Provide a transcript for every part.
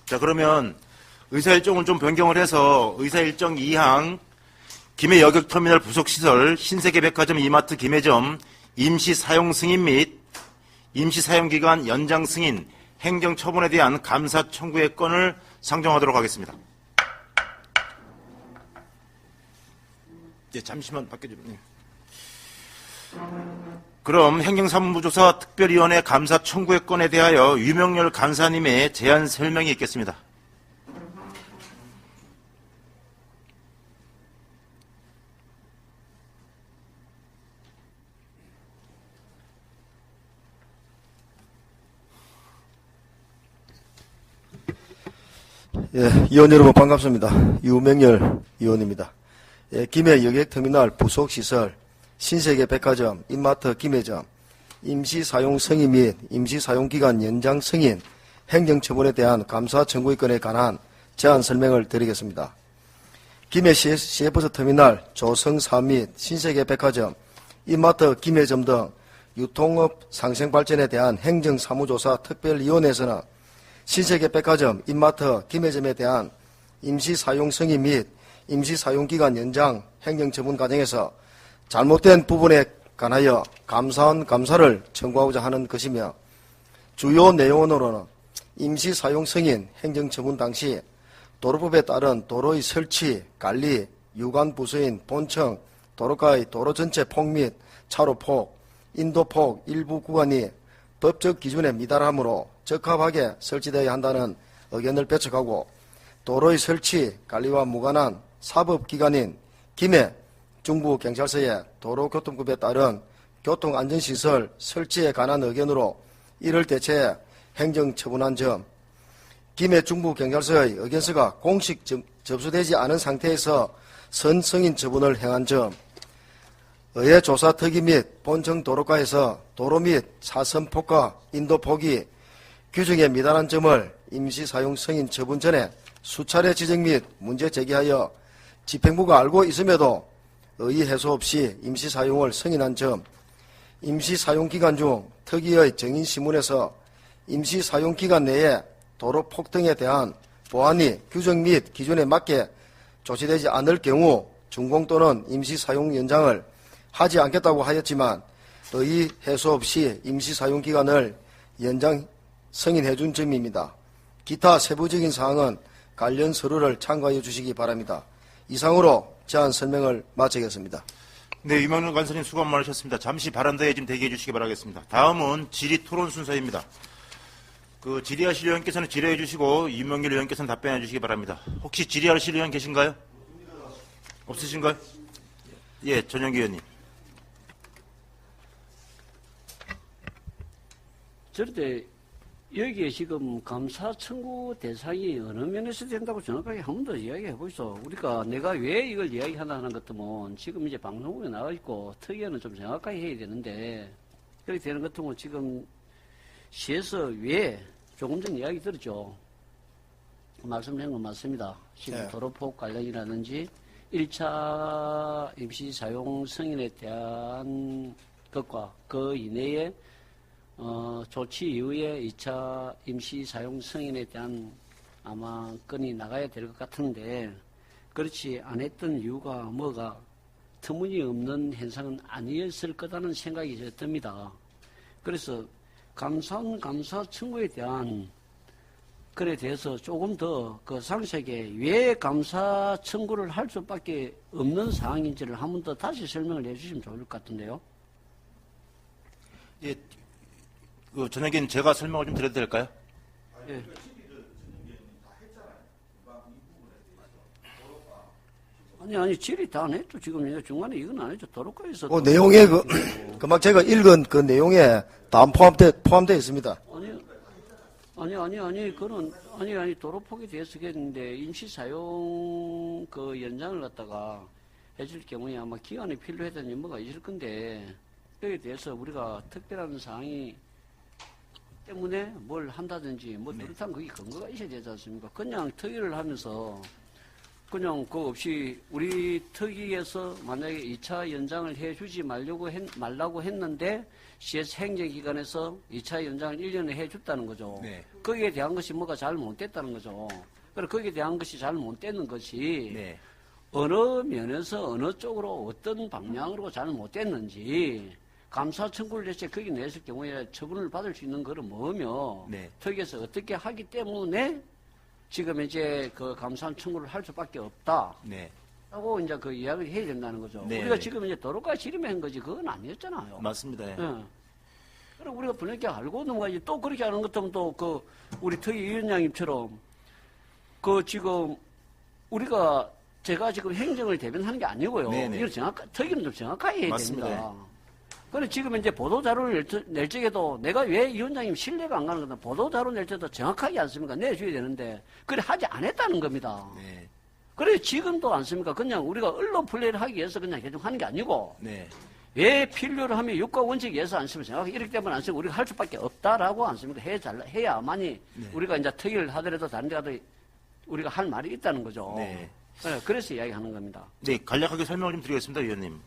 자, 그러면 의사일정을 좀 변경을 해서 의사일정 2항 김해 여객터미널 부속시설 신세계백화점 이마트 김해점 임시 사용 승인 및 임시 사용기간 연장 승인 행정처분에 대한 감사 청구의 건을 상정하도록 하겠습니다. 네, 잠시만 바뀌어주면. 그럼 행정사무부조사 특별위원회 감사 청구의 건에 대하여 유명렬 간사님의 제안 설명이 있겠습니다. 예, 의원 여러분 반갑습니다. 유명렬 의원입니다. 예, 김해 여객터미널 부속시설 신세계백화점 이마트 김해점 임시사용 승인 및 임시사용기간 연장 승인 행정처분에 대한 감사 청구의 건에 관한 제안 설명을 드리겠습니다. 김해 시외버스 터미널 조성사 및 신세계백화점 이마트 김해점 등 유통업 상생발전에 대한 행정사무조사 특별위원회에서는 신세계백화점 이마트 김해점에 대한 임시사용 승인 및 임시사용기간 연장 행정처분 과정에서 잘못된 부분에 관하여 감사원 감사를 청구하고자 하는 것이며, 주요 내용으로는 임시사용 승인 행정처분 당시 도로법에 따른 도로의 설치, 관리, 유관부서인 본청, 도로가의 도로 전체 폭 및 차로폭, 인도폭 일부 구간이 법적 기준에 미달하므로 적합하게 설치되어야 한다는 의견을 배척하고, 도로의 설치, 관리와 무관한 사법기관인 김해 중부경찰서의 도로교통법에 따른 교통안전시설 설치에 관한 의견으로 이를 대체해 행정처분한 점, 김해 중부경찰서의 의견서가 공식 접수되지 않은 상태에서 선승인 처분을 행한 점, 의회 조사 특위 및 본청 도로가에서 도로 및 차선폭과 인도폭이 규정에 미달한 점을 임시사용 승인 처분 전에 수차례 지적 및 문제 제기하여 집행부가 알고 있음에도 의의 해소 없이 임시사용을 승인한 점, 임시사용기간 중 특위의 정인신문에서 임시사용기간 내에 도로폭 등에 대한 보안이 규정 및 기준에 맞게 조치되지 않을 경우 준공 또는 임시사용 연장을 하지 않겠다고 하였지만 의의 해소 없이 임시사용기간을 연장 승인해준 점입니다. 기타 세부적인 사항은 관련 서류를 참고해 주시기 바랍니다. 이상으로 제안 설명을 마치겠습니다. 네, 유명렬 간사님 수고 많으셨습니다. 잠시 바란다에 좀 대기해 주시기 바라겠습니다. 다음은 질의 토론 순서입니다. 질의하실 의원께서는 질의해 주시고 유명렬 의원께서는 답변해 주시기 바랍니다. 혹시 질의하실 의원 계신가요? 없으신가요? 예, 전영기 의원님. 저런데 여기에 지금 감사 청구 대상이 어느 면에서 된다고 정확하게 한 번 더 이야기해 보시죠. 내가 왜 이걸 이야기하는 것도 지금 이제 방송국에 나와 있고 특위에는 좀 정확하게 해야 되는데, 그렇게 되는 것 같으면 지금 시에서 왜 조금 전 이야기 들었죠. 말씀드린 건 맞습니다. 지금 네. 도로폭 관련이라든지 1차 임시 사용 승인에 대한 것과 그 이내에 조치 이후에 2차 임시 사용 승인에 대한 아마 건이 나가야 될 것 같은데, 그렇지 않았던 이유가 뭐가 터무니없는 현상은 아니었을 거라는 생각이 듭니다. 그래서 감사 청구에 대한 건에 대해서 조금 더 그 상세하게 왜 감사 청구를 할 수밖에 없는 상황인지를 한 번 더 다시 설명을 해주시면 좋을 것 같은데요. 예, 전영기는 제가 설명을 좀 드려도 될까요? 예. 아니, 질의 다 안 했죠. 지금 중간에 이건 안 했죠. 도로가에서. 내용에 그막 제가 읽은 그 내용에 다 포함되어 있습니다. 아니, 도로폭에 대해서 했는데, 임시사용 연장을 갖다가 해줄 경우에 아마 기간이 필요했던 뭐가 있을 건데, 여기에 대해서 우리가 특별한 사항이 때문에 뭘 한다든지, 그렇다면 그게 근거가 있어야 되지 않습니까? 그냥 특위를 하면서, 그냥 그거 없이 우리 특위에서 만약에 2차 연장을 해주지 말라고 했는데 CS 행정기관에서 2차 연장을 1년에 해줬다는 거죠. 네. 거기에 대한 것이 뭐가 잘못됐다는 거죠. 그래서 거기에 대한 것이 잘못되는 것이 네. 어느 면에서 어느 쪽으로 어떤 방향으로 잘못됐는지 감사 청구를 대체 거기 냈을 경우에 처분을 받을 수 있는 것은 뭐며 네. 특위에서 어떻게 하기 때문에 지금 이제 그 감사 청구를 할 수밖에 없다. 네. 라고 이제 그 이야기를 해야 된다는 거죠. 네. 우리가 지금 이제 도로까지 지르면 거지 그건 아니었잖아요. 맞습니다. 예. 예. 그럼 우리가 분명히 알고 넘어가지. 또 그렇게 하는 것처럼 또 그 우리 특위 위원장님처럼 그 지금 우리가 제가 지금 행정을 대변하는 게 아니고요. 네네. 이걸 특위는 좀 정확하게 해야 맞습니다. 됩니다. 그래 지금 이제 보도자료를 낼 적에도 내가 왜 위원장님 신뢰가 안 가는 거다. 보도자료 낼 때도 정확하게 않습니까? 내줘야 되는데 그래 하지 않았다는 겁니다. 네. 그래 지금도 않습니까? 그냥 우리가 언론 플레이를 하기 위해서 그냥 개정하는 게 아니고 네. 왜 필요로 하면 유가 원칙에 의해서 안 쓰면 생각해 이렇기 때문에 안 쓰면 우리가 할 수밖에 없다라고 안 씁니까? 해야만이 네. 우리가 이제 특위를 하더라도 다른 데 가도 우리가 할 말이 있다는 거죠. 네. 네, 그래서 이야기하는 겁니다. 네, 간략하게 설명을 좀 드리겠습니다, 위원님.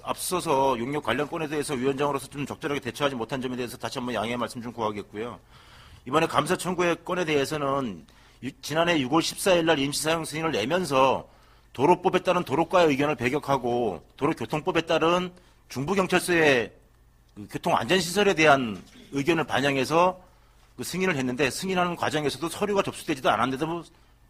앞서서 용역 관련 건에 대해서 위원장으로서 좀 적절하게 대처하지 못한 점에 대해서 다시 한번 양해의 말씀 좀 구하겠고요. 이번에 감사 청구의 건에 대해서는 지난해 6월 14일 날 임시 사용 승인을 내면서 도로법에 따른 도로과의 의견을 배격하고 도로교통법에 따른 중부경찰서의 그 교통안전시설에 대한 의견을 반영해서 그 승인을 했는데 승인하는 과정에서도 서류가 접수되지도 않았는데도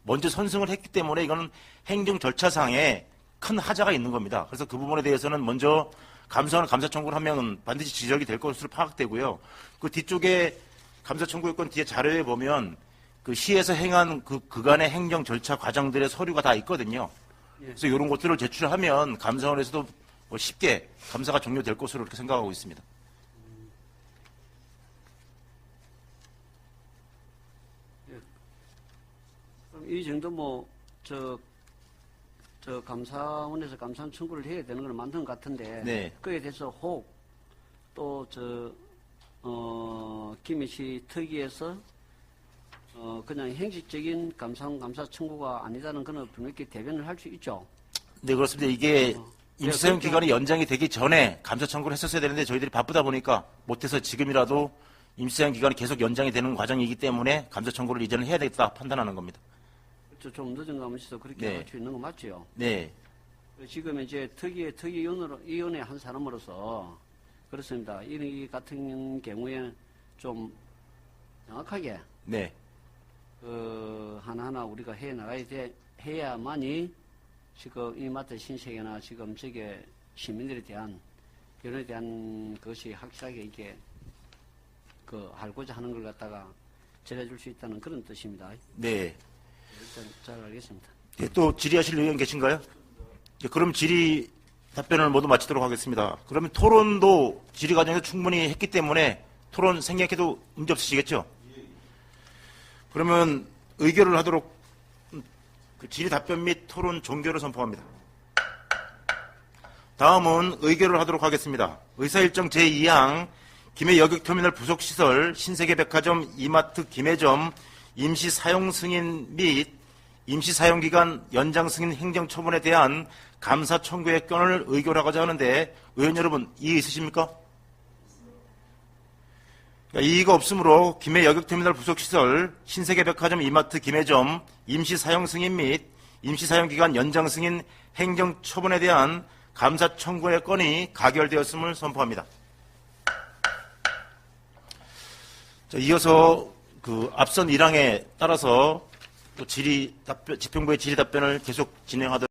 먼저 선승을 했기 때문에 이거는 행정 절차상에 큰 하자가 있는 겁니다. 그래서 그 부분에 대해서는 먼저 감사원 감사 청구를 하면 반드시 지적이 될 것으로 파악되고요. 그 뒤쪽에 감사 청구 요건 뒤에 자료에 보면 그 시에서 행한 그 그간의 행정 절차 과정들의 서류가 다 있거든요. 그래서 이런 것들을 제출하면 감사원에서도 뭐 쉽게 감사가 종료될 것으로 그렇게 생각하고 있습니다. 그럼 이 정도 감사원에서 감사 청구를 해야 되는 건 맞는 것 같은데 네. 그에 대해서 혹 또 김해시 특위에서 그냥 형식적인 감사 청구가 아니다는 그는 분명히 대변을 할 수 있죠. 네, 그렇습니다. 이게 임시사용 그렇죠. 기간이 연장이 되기 전에 감사 청구를 했었어야 되는데 저희들이 바쁘다 보니까 못해서 지금이라도 임시사용 기간이 계속 연장이 되는 과정이기 때문에 감사 청구를 이제는 해야 되겠다 판단하는 겁니다. 그렇죠. 좀 늦은 감에 있어서 그렇게 네. 할 수 있는 거 맞죠. 네, 지금 이제 특위위원회 한 사람으로서 그렇습니다. 이 같은 경우에 좀 정확하게 네, 하나하나 우리가 해 나가야 해야만이 지금 이마트 신세계나 지금 저게 시민들에 대한 변호에 대한 것이 확실하게 이게 알고자 하는 걸 갖다가 전해줄 수 있다는 그런 뜻입니다. 네. 일단 잘 알겠습니다. 네, 또 질의하실 의원 계신가요? 네, 그럼 질의 답변을 모두 마치도록 하겠습니다. 그러면 토론도 질의 과정에서 충분히 했기 때문에 토론 생략해도 문제 없으시겠죠? 그러면 의결을 하도록 그 질의 답변 및 토론 종결을 선포합니다. 다음은 의결을 하도록 하겠습니다. 의사일정 제2항 김해 여객터미널 부속시설 신세계백화점 이마트 김해점 임시 사용 승인 및 임시 사용기간 연장 승인 행정처분에 대한 감사 청구의 건을 의결하고자 하는데 의원 여러분 이의 있으십니까? 이의가 없으므로 김해 여객터미널 부속시설 신세계백화점 이마트 김해점 임시 사용 승인 및 임시 사용기간 연장 승인 행정처분에 대한 감사 청구의 건이 가결되었음을 선포합니다. 자, 이어서 앞선 1항에 따라서 또 질의 답변, 집행부의 질의 답변을 계속 진행하도록